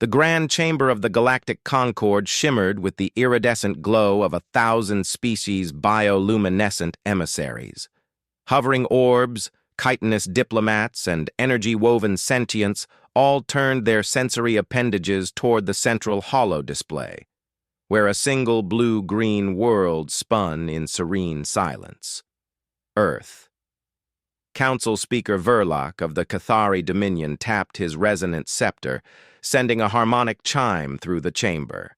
The grand chamber of the galactic Concord shimmered with the iridescent glow of 1,000-species bioluminescent emissaries. Hovering orbs, chitinous diplomats, and energy-woven sentients all turned their sensory appendages toward the central holo display, where a single blue-green world spun in serene silence. Earth. Council Speaker Verloc of the Cathari Dominion tapped his resonant scepter, sending a harmonic chime through the chamber.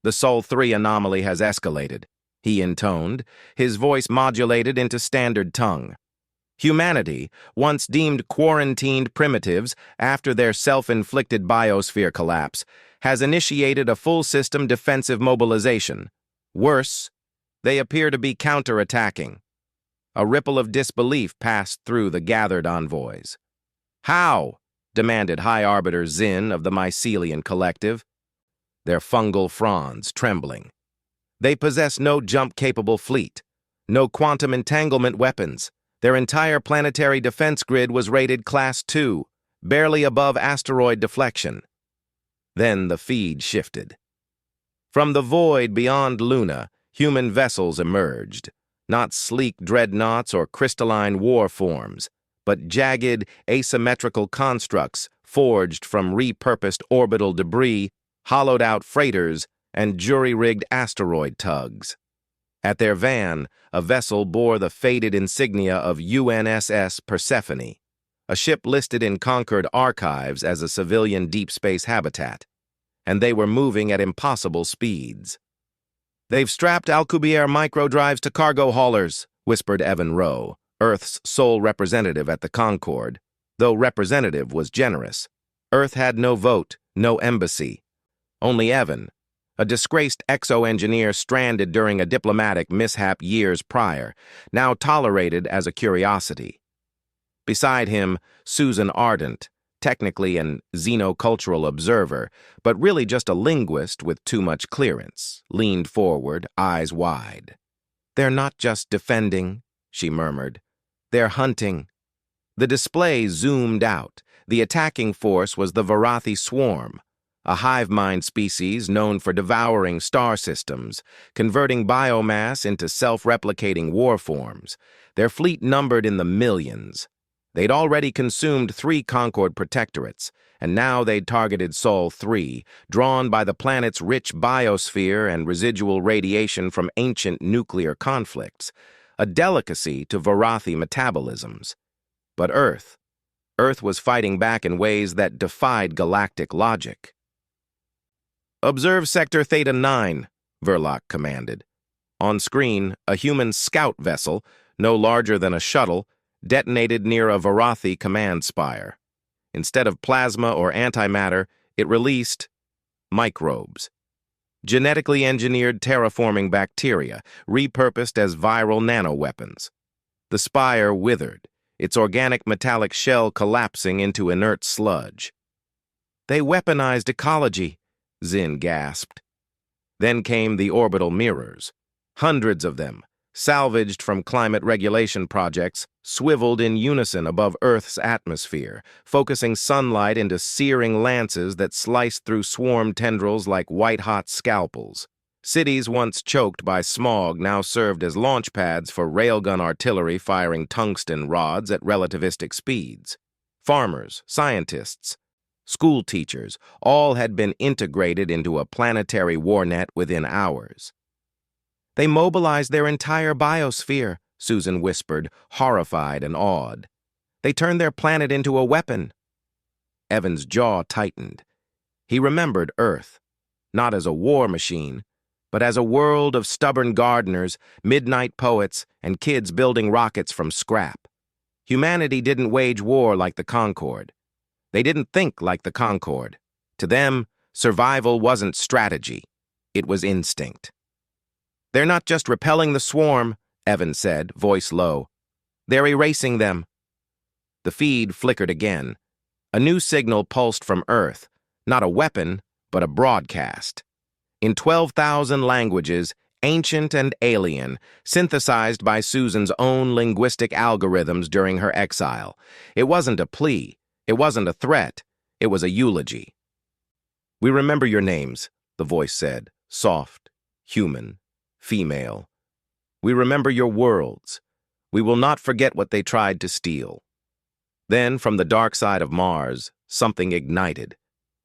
"The Sol 3 anomaly has escalated," he intoned, his voice modulated into standard tongue. Humanity, once deemed quarantined primitives after their self-inflicted biosphere collapse, has initiated a full-system defensive mobilization. Worse, they appear to be counterattacking. A ripple of disbelief passed through the gathered envoys. "How?" demanded High Arbiter Zinn of the Mycelian Collective, their fungal fronds trembling. "They possess no jump-capable fleet, no quantum entanglement weapons. Their entire planetary defense grid was rated Class 2, barely above asteroid deflection." Then the feed shifted. From the void beyond Luna, human vessels emerged. Not sleek dreadnoughts or crystalline war forms, but jagged, asymmetrical constructs forged from repurposed orbital debris, hollowed-out freighters, and jury-rigged asteroid tugs. At their van, a vessel bore the faded insignia of UNSS Persephone, a ship listed in Concord archives as a civilian deep space habitat, and they were moving at impossible speeds. "They've strapped Alcubierre microdrives to cargo haulers," whispered Evan Rowe, Earth's sole representative at the Concord. Though representative was generous. Earth had no vote, no embassy. Only Evan, a disgraced exo-engineer stranded during a diplomatic mishap years prior, now tolerated as a curiosity. Beside him, Susan Ardent, technically an xenocultural observer, but really just a linguist with too much clearance, leaned forward, eyes wide. "They're not just defending," she murmured. "They're hunting." The display zoomed out. The attacking force was the Varathi swarm, a hive mind species known for devouring star systems, converting biomass into self-replicating war forms. Their fleet numbered in the millions. They'd already consumed 3 Concord protectorates, and now they'd targeted Sol 3, drawn by the planet's rich biosphere and residual radiation from ancient nuclear conflicts, a delicacy to Varathi metabolisms. But Earth was fighting back in ways that defied galactic logic. "Observe Sector Theta 9, Verloc commanded. On screen, a human scout vessel, no larger than a shuttle, detonated near a Varathi command spire. Instead of plasma or antimatter, it released microbes. Genetically engineered terraforming bacteria, repurposed as viral nanoweapons. The spire withered, its organic metallic shell collapsing into inert sludge. "They weaponized ecology," Zinn gasped. Then came the orbital mirrors. Hundreds of them, salvaged from climate regulation projects, swiveled in unison above Earth's atmosphere, focusing sunlight into searing lances that sliced through swarm tendrils like white-hot scalpels. Cities once choked by smog now served as launch pads for railgun artillery firing tungsten rods at relativistic speeds. Farmers, scientists, school teachers, all had been integrated into a planetary warnet within hours. "They mobilized their entire biosphere," Susan whispered, horrified and awed. "They turned their planet into a weapon." Evan's jaw tightened. He remembered Earth, not as a war machine, but as a world of stubborn gardeners, midnight poets, and kids building rockets from scrap. Humanity didn't wage war like the Concord. They didn't think like the Concord. To them, survival wasn't strategy. It was instinct. "They're not just repelling the swarm," Evan said, voice low. "They're erasing them." The feed flickered again. A new signal pulsed from Earth, not a weapon, but a broadcast. In 12,000 languages, ancient and alien, synthesized by Susan's own linguistic algorithms during her exile. It wasn't a plea. It wasn't a threat. It was a eulogy. We remember your names, the voice said, soft, human, female. We remember your worlds. We will not forget what they tried to steal. Then, from the dark side of Mars, something ignited.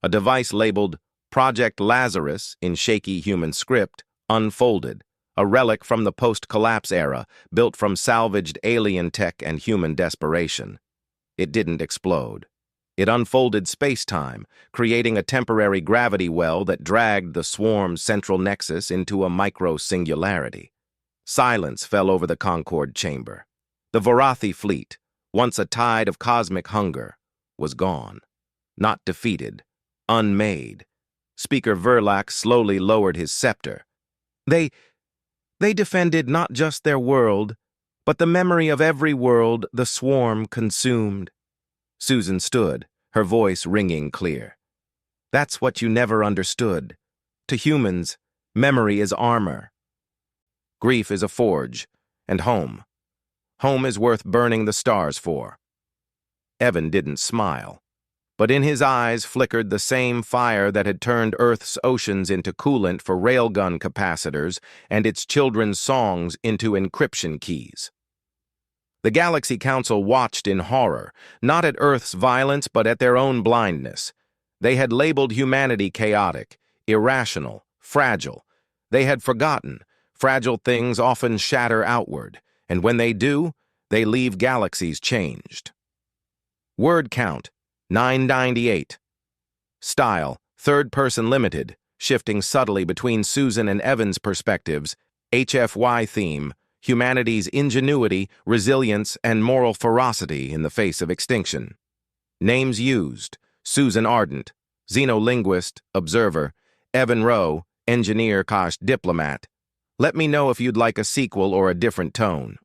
A device labeled Project Lazarus in shaky human script unfolded, a relic from the post-collapse era, built from salvaged alien tech and human desperation. It didn't explode. It unfolded space-time, creating a temporary gravity well that dragged the swarm's central nexus into a micro-singularity. Silence fell over the Concorde chamber. The Vorathi fleet, once a tide of cosmic hunger, was gone. Not defeated, unmade. Speaker Verlac slowly lowered his scepter. They defended not just their world, but the memory of every world the swarm consumed. Susan stood, her voice ringing clear. That's what you never understood. To humans, memory is armor. Grief is a forge, and home. Home is worth burning the stars for. Evan didn't smile, but in his eyes flickered the same fire that had turned Earth's oceans into coolant for railgun capacitors and its children's songs into encryption keys. The Galaxy Council watched in horror, not at Earth's violence but at their own blindness. They had labeled humanity chaotic, irrational, fragile. They had forgotten. Fragile things often shatter outward, and when they do, they leave galaxies changed. Word count, 998. Style, third-person limited, shifting subtly between Susan and Evan's perspectives. HFY theme, humanity's ingenuity, resilience, and moral ferocity in the face of extinction. Names used, Susan Ardent, xenolinguist, observer, Evan Rowe, engineer / diplomat. Let me know if you'd like a sequel or a different tone.